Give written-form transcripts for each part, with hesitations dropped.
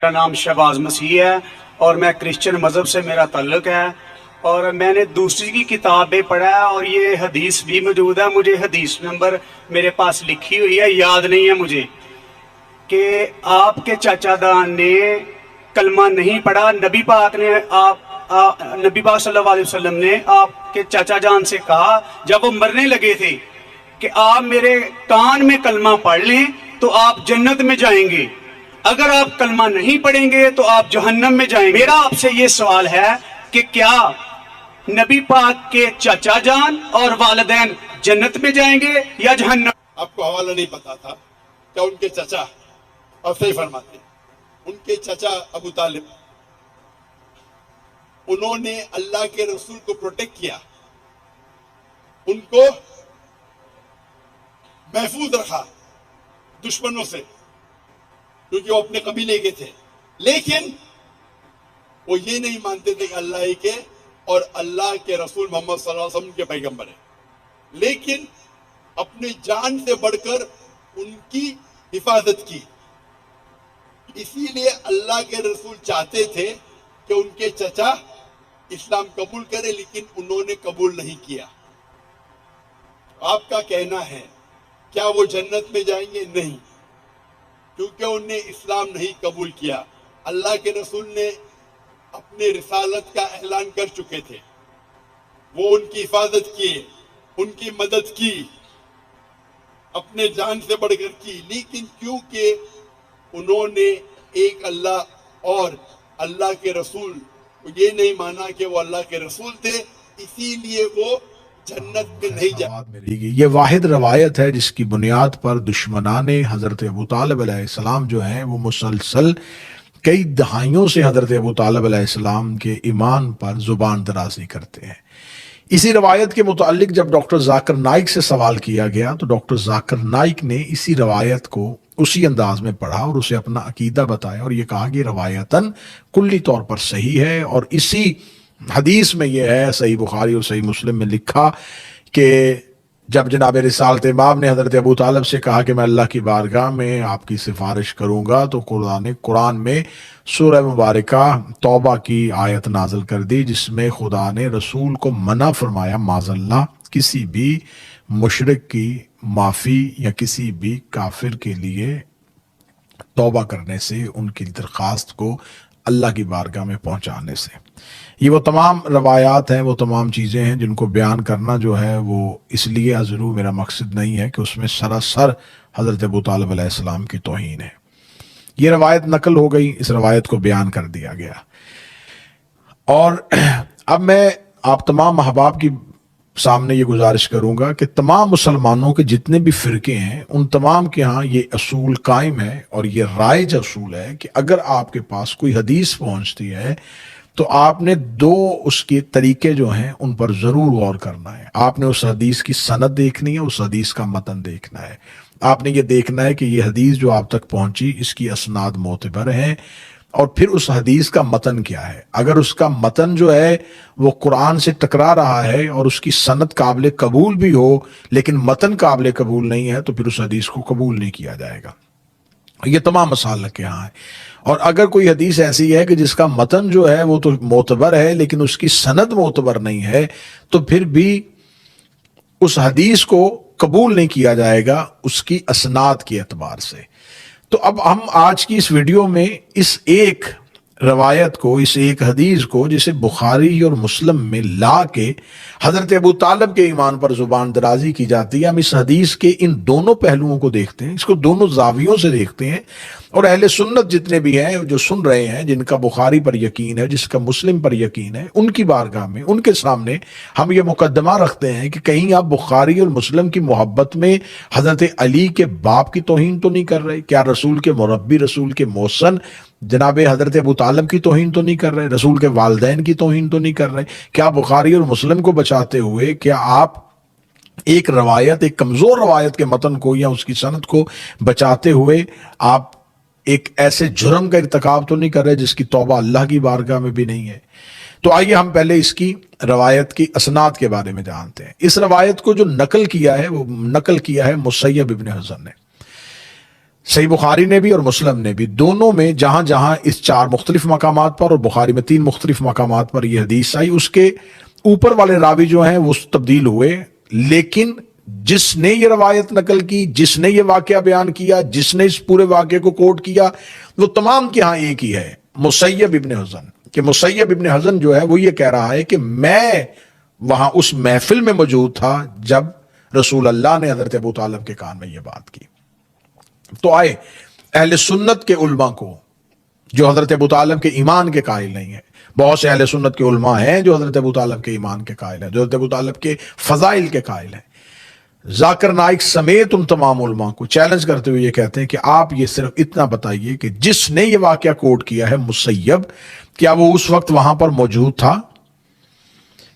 میرا نام شہباز مسیح ہے اور میں کرسچن مذہب سے میرا تعلق ہے، اور میں نے دوسری کی کتاب بھی پڑھا ہے اور یہ حدیث بھی موجود ہے. مجھے حدیث نمبر میرے پاس لکھی ہوئی ہے، یاد نہیں ہے مجھے، کہ آپ کے چاچا دان نے کلمہ نہیں پڑھا. نبی پاک نے نبی پاک صلی اللہ علیہ وسلم نے آپ کے چاچا جان سے کہا جب وہ مرنے لگے تھے کہ آپ میرے کان میں کلمہ پڑھ لیں تو آپ جنت میں جائیں گے، اگر آپ کلمہ نہیں پڑھیں گے تو آپ جہنم میں جائیں گے. میرا آپ سے یہ سوال ہے کہ کیا نبی پاک کے چاچا جان اور والدین جنت میں جائیں گے یا جہنم؟ آپ کو حوالہ نہیں پتا تھا کہ ان کے چچا، اور صحیح فرماتے ہیں، ان کے چچا ابو طالب، انہوں نے اللہ کے رسول کو پروٹیکٹ کیا، ان کو محفوظ رکھا دشمنوں سے، کیونکہ وہ اپنے قبیلے کے تھے. لیکن وہ یہ نہیں مانتے تھے کہ اللہ ہی کے اور اللہ کے رسول محمد صلی اللہ علیہ وسلم کے پیغمبر ہیں، لیکن اپنی جان سے بڑھ کر ان کی حفاظت کی. اسی لیے اللہ کے رسول چاہتے تھے کہ ان کے چچا اسلام قبول کرے، لیکن انہوں نے قبول نہیں کیا. آپ کا کہنا ہے کیا وہ جنت میں جائیں گے؟ نہیں، کیونکہ انہوں نے اسلام نہیں قبول کیا. اللہ کے رسول نے اپنے رسالت کا اعلان کر چکے تھے، وہ ان کی حفاظت کی، ان کی مدد کی، اپنے جان سے بڑھ کر کی. لیکن کیونکہ انہوں نے ایک اللہ اور اللہ کے رسول یہ نہیں مانا کہ وہ اللہ کے رسول تھے، اسی لیے وہ جنت میں نہیں جائے. یہ واحد روایت ہے جس کی بنیاد پر دشمنان حضرت ابو طالب علیہ السلام جو ہیں وہ مسلسل کئی دہائیوں سے حضرت ابو طالب علیہ السلام کے ایمان پر زبان درازی کرتے ہیں. اسی روایت کے متعلق جب ڈاکٹر ذاکر نائک سے سوال کیا گیا تو ڈاکٹر ذاکر نائک نے اسی روایت کو اسی انداز میں پڑھا اور اسے اپنا عقیدہ بتایا اور یہ کہا کہ روایتاً کلی طور پر صحیح ہے. اور اسی حدیث میں یہ ہے، صحیح بخاری اور صحیح مسلم میں لکھا کہ جب جناب رسالت امام نے حضرت ابو طالب سے کہا کہ میں اللہ کی بارگاہ میں آپ کی سفارش کروں گا، تو قرآن میں سورہ مبارکہ توبہ کی آیت نازل کر دی جس میں خدا نے رسول کو منع فرمایا معاذ اللہ کسی بھی مشرک کی معافی یا کسی بھی کافر کے لیے توبہ کرنے سے، ان کی درخواست کو اللہ کی بارگاہ میں پہنچانے سے. یہ وہ تمام روایات ہیں، وہ تمام چیزیں ہیں جن کو بیان کرنا جو ہے وہ اس لیے ضرور میرا مقصد نہیں ہے کہ اس میں سراسر حضرت ابو طالب علیہ السلام کی توہین ہے. یہ روایت نقل ہو گئی، اس روایت کو بیان کر دیا گیا. اور اب میں آپ تمام احباب کی سامنے یہ گزارش کروں گا کہ تمام مسلمانوں کے جتنے بھی فرقے ہیں ان تمام کے ہاں یہ اصول قائم ہے اور یہ رائج اصول ہے کہ اگر آپ کے پاس کوئی حدیث پہنچتی ہے تو آپ نے دو اس کے طریقے جو ہیں ان پر ضرور غور کرنا ہے. آپ نے اس حدیث کی سند دیکھنی ہے، اس حدیث کا متن دیکھنا ہے. آپ نے یہ دیکھنا ہے کہ یہ حدیث جو آپ تک پہنچی اس کی اسناد معتبر ہیں، اور پھر اس حدیث کا متن کیا ہے. اگر اس کا متن جو ہے وہ قرآن سے ٹکرا رہا ہے اور اس کی سند قابل قبول بھی ہو لیکن متن قابل قبول نہیں ہے تو پھر اس حدیث کو قبول نہیں کیا جائے گا. یہ تمام مسائل کے یہاں ہیں. اور اگر کوئی حدیث ایسی ہے کہ جس کا متن جو ہے وہ تو معتبر ہے لیکن اس کی سند معتبر نہیں ہے تو پھر بھی اس حدیث کو قبول نہیں کیا جائے گا اس کی اسناد کے اعتبار سے. تو اب ہم آج کی اس ویڈیو میں اس ایک روایت کو، اس ایک حدیث کو جسے بخاری اور مسلم میں لا کے حضرت ابو طالب کے ایمان پر زبان درازی کی جاتی ہے، ہم اس حدیث کے ان دونوں پہلوؤں کو دیکھتے ہیں، اس کو دونوں زاویوں سے دیکھتے ہیں. اور اہل سنت جتنے بھی ہیں جو سن رہے ہیں، جن کا بخاری پر یقین ہے، جس کا مسلم پر یقین ہے، ان کی بارگاہ میں، ان کے سامنے ہم یہ مقدمہ رکھتے ہیں کہ کہیں آپ بخاری اور مسلم کی محبت میں حضرت علی کے باپ کی توہین تو نہیں کر رہے؟ کیا رسول کے مربی، رسول کے محسن جناب حضرت ابو طالب کی توہین تو نہیں کر رہے؟ رسول کے والدین کی توہین تو نہیں کر رہے؟ کیا بخاری اور مسلم کو بچاتے ہوئے کیا آپ ایک روایت، ایک کمزور روایت کے متن کو یا اس کی سند کو بچاتے ہوئے آپ ایک ایسے جرم کا ارتکاب تو نہیں کر رہے جس کی توبہ اللہ کی بارگاہ میں بھی نہیں ہے؟ تو آئیے ہم پہلے اس کی روایت کی اسناد کے بارے میں جانتے ہیں. اس روایت کو جو نقل کیا ہے وہ نقل کیا ہے مسیب ابن حزن نے. صحیح بخاری نے بھی اور مسلم نے بھی، دونوں میں جہاں جہاں اس 4 مختلف مقامات پر اور بخاری میں 3 مختلف مقامات پر یہ حدیث آئی، اس کے اوپر والے راوی جو ہیں وہ تبدیل ہوئے، لیکن جس نے یہ روایت نقل کی، جس نے یہ واقعہ بیان کیا، جس نے اس پورے واقعے کو کوٹ کیا، وہ تمام کے ہاں ایک ہی ہے، مسیب ابن حزن، کہ مسیب ابن حزن جو ہے وہ یہ کہہ رہا ہے کہ میں وہاں اس محفل میں موجود تھا جب رسول اللہ نے حضرت ابو طالب کے کان میں یہ بات کی۔ تو آئے اہل سنت کے علماء کو جو حضرت ابو طالب کے ایمان کے قائل نہیں ہیں، بہت سے اہل سنت کے علماء ہیں جو حضرت ابو طالب کے ایمان کے قائل ہیں، جو حضرت ابو طالب کے فضائل کے قائل ہیں، ذاکر نائک سمیت ان تمام علماء کو چیلنج کرتے ہوئے یہ کہتے ہیں کہ آپ یہ صرف اتنا بتائیے کہ جس نے یہ واقعہ کوٹ کیا ہے مسیب، کیا وہ اس وقت وہاں پر موجود تھا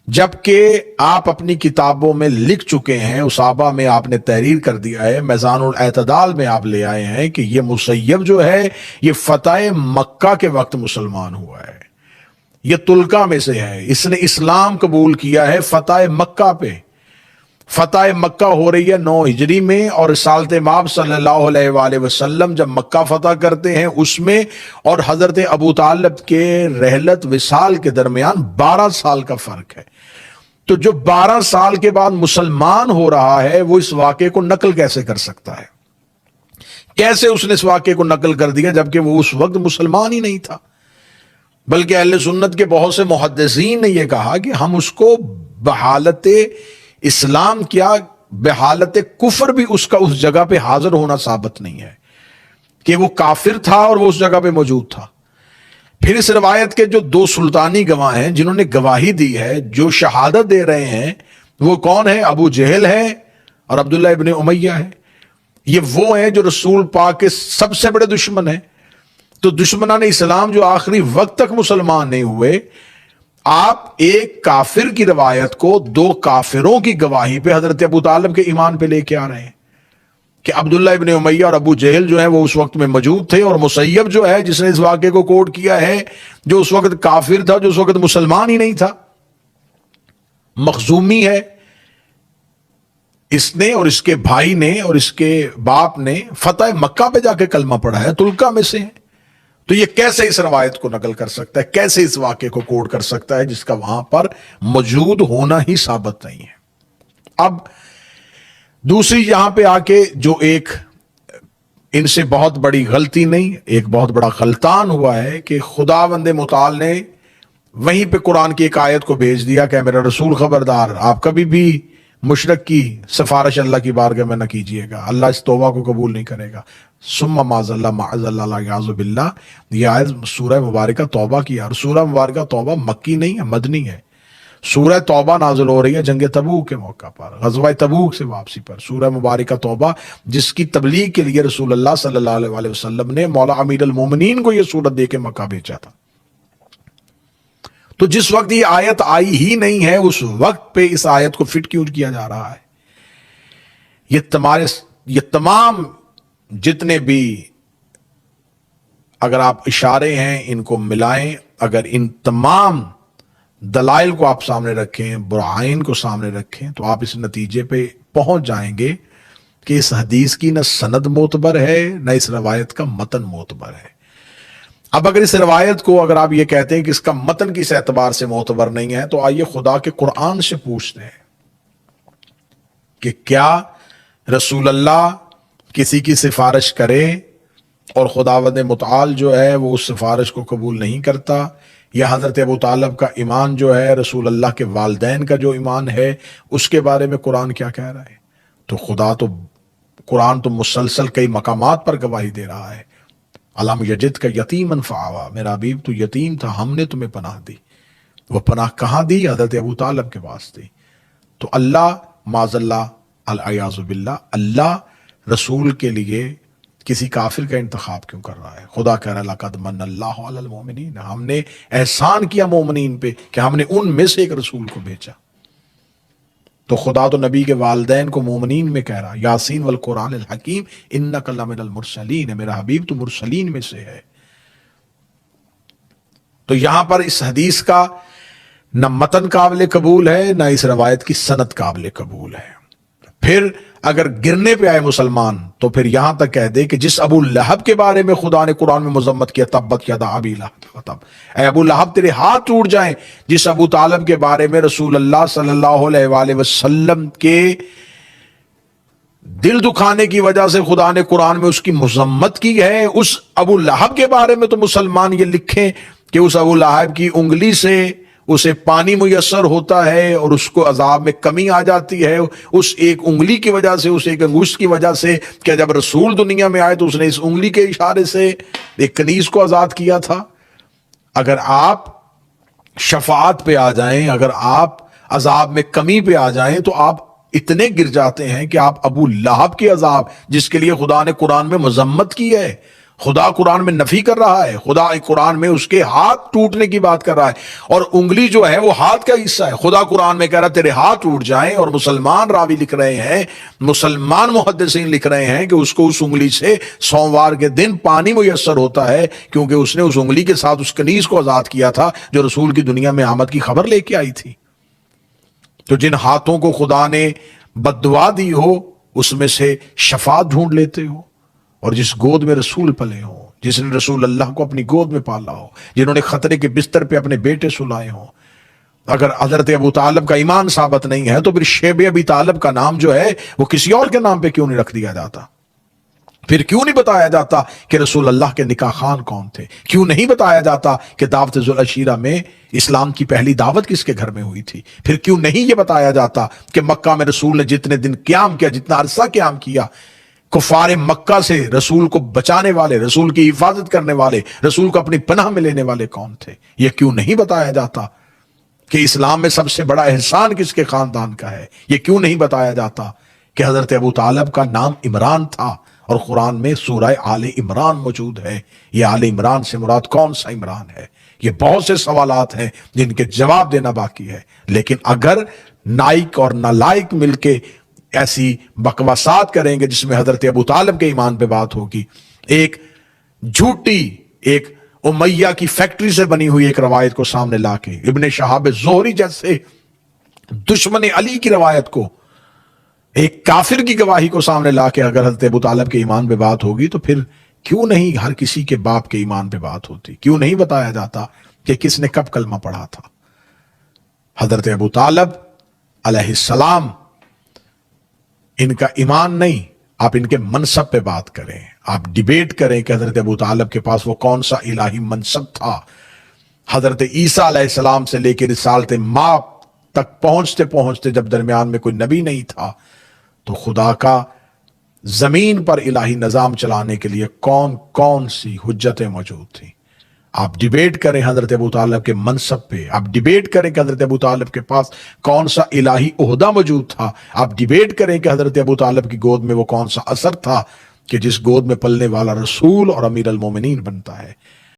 جبکہ آپ اپنی کتابوں میں لکھ چکے ہیں، اسابہ میں آپ نے تحریر کر دیا ہے، میزان الاعتدال میں آپ لے آئے ہیں کہ یہ مسیب جو ہے یہ فتح مکہ کے وقت مسلمان ہوا ہے، یہ تلکا میں سے ہے، اس نے اسلام قبول کیا ہے فتح مکہ پہ۔ فتح مکہ ہو رہی ہے 9 ہجری میں، اور رسالت مآب صلی اللہ علیہ وآلہ وسلم جب مکہ فتح کرتے ہیں اس میں اور حضرت ابو طالب کے رحلت وصال کے درمیان 12 سال کا فرق ہے۔ تو جو 12 سال کے بعد مسلمان ہو رہا ہے وہ اس واقعے کو نقل کیسے کر سکتا ہے؟ کیسے اس نے اس واقعے کو نقل کر دیا جبکہ وہ اس وقت مسلمان ہی نہیں تھا؟ بلکہ اہل سنت کے بہت سے محدثین نے یہ کہا کہ ہم اس کو بحالت اسلام کیا بحالت کفر بھی اس کا اس جگہ پہ حاضر ہونا ثابت نہیں ہے کہ وہ کافر تھا اور وہ اس جگہ پہ موجود تھا۔ پھر اس روایت کے جو 2 سلطانی گواہ ہیں جنہوں نے گواہی دی ہے، جو شہادت دے رہے ہیں، وہ کون ہے؟ ابو جہل ہے اور عبداللہ ابن امیہ ہے۔ یہ وہ ہیں جو رسول پاک کے سب سے بڑے دشمن ہیں۔ تو دشمنان اسلام جو آخری وقت تک مسلمان نہیں ہوئے، آپ ایک کافر کی روایت کو 2 کافروں کی گواہی پہ حضرت ابو طالب کے ایمان پہ لے کے آ رہے ہیں کہ عبداللہ ابن امیہ اور ابو جہل جو ہیں وہ اس وقت میں موجود تھے، اور مسیب جو ہے جس نے اس واقعے کو کوٹ کیا ہے جو اس وقت کافر تھا، جو اس وقت مسلمان ہی نہیں تھا، مخزومی ہے، اس نے اور اس کے بھائی نے اور اس کے باپ نے فتح مکہ پہ جا کے کلمہ پڑھا ہے، تلکا میں سے ہے۔ تو یہ کیسے اس روایت کو نقل کر سکتا ہے، کیسے اس واقعے کو کوٹ کر سکتا ہے جس کا وہاں پر موجود ہونا ہی ثابت نہیں ہے؟ اب دوسری یہاں پہ آ کے جو ایک ان سے بہت بڑی غلطی نہیں، ایک بہت بڑا غلطان ہوا ہے کہ خداوند متعال نے وہیں پہ قرآن کی ایک آیت کو بھیج دیا کہ میرا رسول خبردار، آپ کبھی بھی مشرک کی سفارش اللہ کی بارگاہ میں نہ کیجیے گا، اللہ اس توبہ کو قبول نہیں کرے گا۔ ثم معاذ اللہ یعوذ باللہ، یہ آیت سورہ مبارکہ توبہ کی ہے، اور سورہ مبارکہ توبہ مکی نہیں ہے، مدنی ہے۔ سورہ توبہ نازل ہو رہی ہے جنگ تبوک کے موقع پر، غزوہ تبوک سے واپسی پر۔ سورہ مبارکہ توبہ جس کی تبلیغ کے لیے رسول اللہ صلی اللہ علیہ وآلہ وسلم نے مولا امیر المومنین کو یہ سورت دے کے مکہ بھیجا تھا۔ تو جس وقت یہ آیت آئی ہی نہیں ہے اس وقت پہ اس آیت کو فٹ کیوں کیا جا رہا ہے؟ یہ تمام جتنے بھی اگر آپ اشارے ہیں ان کو ملائیں، اگر ان تمام دلائل کو آپ سامنے رکھیں، برہائن کو سامنے رکھیں، تو آپ اس نتیجے پہ پہنچ جائیں گے کہ اس حدیث کی نہ سند معتبر ہے نہ اس روایت کا متن معتبر ہے۔ اب اگر اس روایت کو اگر آپ یہ کہتے ہیں کہ اس کا متن کس اعتبار سے معتبر نہیں ہے، تو آئیے خدا کے قرآن سے پوچھتے ہیں کہ کیا رسول اللہ کسی کی سفارش کرے اور خداوند متعال جو ہے وہ اس سفارش کو قبول نہیں کرتا، یا حضرت ابو طالب کا ایمان جو ہے رسول اللہ کے والدین کا جو ایمان ہے اس کے بارے میں قرآن کیا کہہ رہا ہے؟ تو قرآن تو مسلسل کئی مقامات پر گواہی دے رہا ہے، علم یجد کا یتیمن فآوا، میرا حبیب تو یتیم تھا، ہم نے تمہیں پناہ دی۔ وہ پناہ کہاں دی؟ حضرت ابو طالب کے واسطے۔ تو اللہ معاذ اللہ العیاذ باللہ، اللہ رسول کے لیے کسی کافر کا انتخاب کیوں کر رہا ہے؟ خدا کہہ رہا ہے لقد من اللہ علی المؤمنین، ہم نے احسان کیا مومنین پہ کہ ہم نے ان میں سے ایک رسول کو بھیجا۔ تو خدا تو نبی کے والدین کو مومنین میں کہہ رہا، یاسین والقرآن الحکیم انک لمن المرسلین، میرا حبیب تو مرسلین میں سے ہے۔ تو یہاں پر اس حدیث کا نہ متن قابل قبول ہے نہ اس روایت کی سند قابل قبول ہے۔ پھر اگر گرنے پہ آئے مسلمان تو پھر یہاں تک کہہ دے کہ جس ابو لہب کے بارے میں خدا نے قرآن میں مذمت کیا، تبت یدا ابی لہب وتب، اے ابو لہب تیرے ہاتھ ٹوٹ جائیں، جس ابو طالب کے بارے میں رسول اللہ صلی اللہ علیہ وآلہ وسلم کے دل دکھانے کی وجہ سے خدا نے قرآن میں اس کی مذمت کی ہے، اس ابو لہب کے بارے میں تو مسلمان یہ لکھیں کہ اس ابو لہب کی انگلی سے اسے پانی میسر ہوتا ہے اور اس کو عذاب میں کمی آ جاتی ہے، اس ایک انگلی کی وجہ سے، اس ایک انگشت کی وجہ سے کہ جب رسول دنیا میں آئے تو اس نے اس انگلی کے اشارے سے ایک کنیز کو آزاد کیا تھا۔ اگر آپ شفاعت پہ آ جائیں، اگر آپ عذاب میں کمی پہ آ جائیں تو آپ اتنے گر جاتے ہیں کہ آپ ابو لہب کے عذاب، جس کے لیے خدا نے قرآن میں مذمت کی ہے، خدا قرآن میں نفی کر رہا ہے، خدا قرآن میں اس کے ہاتھ ٹوٹنے کی بات کر رہا ہے، اور انگلی جو ہے وہ ہاتھ کا حصہ ہے۔ خدا قرآن میں کہہ رہا ہے تیرے ہاتھ ٹوٹ جائیں، اور مسلمان راوی لکھ رہے ہیں، مسلمان محدثین لکھ رہے ہیں کہ اس کو اس انگلی سے سوموار کے دن پانی میسر ہوتا ہے، کیونکہ اس نے اس انگلی کے ساتھ اس کنیز کو آزاد کیا تھا جو رسول کی دنیا میں آمد کی خبر لے کے آئی تھی۔ تو جن ہاتھوں کو خدا نے بد دعا دی ہو اس میں سے شفاعت ڈھونڈ لیتے ہو، اور جس گود میں رسول پلے ہوں، جس نے رسول اللہ کو اپنی گود میں پالا ہو، جنہوں نے خطرے کے بستر پہ اپنے بیٹے سلائے ہوں، اگر حضرت ابو طالب کا ایمان ثابت نہیں ہے تو پھر شیب ابی طالب کا نام جو ہے وہ کسی اور کے نام پہ کیوں نہیں رکھ دیا جاتا؟ پھر کیوں نہیں بتایا جاتا کہ رسول اللہ کے نکاح خان کون تھے؟ کیوں نہیں بتایا جاتا کہ دعوت ذوالعشیرہ میں اسلام کی پہلی دعوت کس کے گھر میں ہوئی تھی؟ پھر کیوں نہیں یہ بتایا جاتا کہ مکہ میں رسول نے جتنے دن قیام کیا، جتنا عرصہ قیام کیا، کفار مکہ سے رسول کو بچانے والے، رسول کی حفاظت کرنے والے، رسول کو اپنی پناہ میں لینے والے کون تھے؟ یہ کیوں نہیں بتایا جاتا کہ اسلام میں سب سے بڑا احسان کس کے خاندان کا ہے؟ یہ کیوں نہیں بتایا جاتا کہ حضرت ابو طالب کا نام عمران تھا اور قرآن میں سورہ آل عمران موجود ہے؟ یہ آل عمران سے مراد کون سا عمران ہے؟ یہ بہت سے سوالات ہیں جن کے جواب دینا باقی ہے، لیکن اگر نائک اور نالائک مل کے ایسی بکواسات کریں گے جس میں حضرت ابو طالب کے ایمان پہ بات ہوگی، ایک جھوٹی، ایک امیہ کی فیکٹری سے بنی ہوئی ایک روایت کو سامنے لا کے، ابن شہاب زہری جیسے دشمن علی کی روایت کو، ایک کافر کی گواہی کو سامنے لا کے اگر حضرت ابو طالب کے ایمان پہ بات ہوگی تو پھر کیوں نہیں ہر کسی کے باپ کے ایمان پہ بات ہوتی؟ کیوں نہیں بتایا جاتا کہ کس نے کب کلمہ پڑھا تھا؟ حضرت ابو طالب علیہ السلام، ان کا ایمان نہیں، آپ ان کے منصب پہ بات کریں، آپ ڈیبیٹ کریں کہ حضرت ابو طالب کے پاس وہ کون سا الہی منصب تھا۔ حضرت عیسیٰ علیہ السلام سے لے کے رسالت ماں تک پہنچتے پہنچتے جب درمیان میں کوئی نبی نہیں تھا تو خدا کا زمین پر الہی نظام چلانے کے لیے کون کون سی حجتیں موجود تھیں؟ آپ ڈیبیٹ کریں حضرت ابو طالب کے منصب پہ، آپ ڈیبیٹ کریں کہ حضرت ابو طالب کے پاس کون سا الہی عہدہ موجود تھا، آپ ڈیبیٹ کریں کہ حضرت ابو طالب کی گود میں وہ کون سا اثر تھا کہ جس گود میں پلنے والا رسول اور امیر المومنین بنتا ہے۔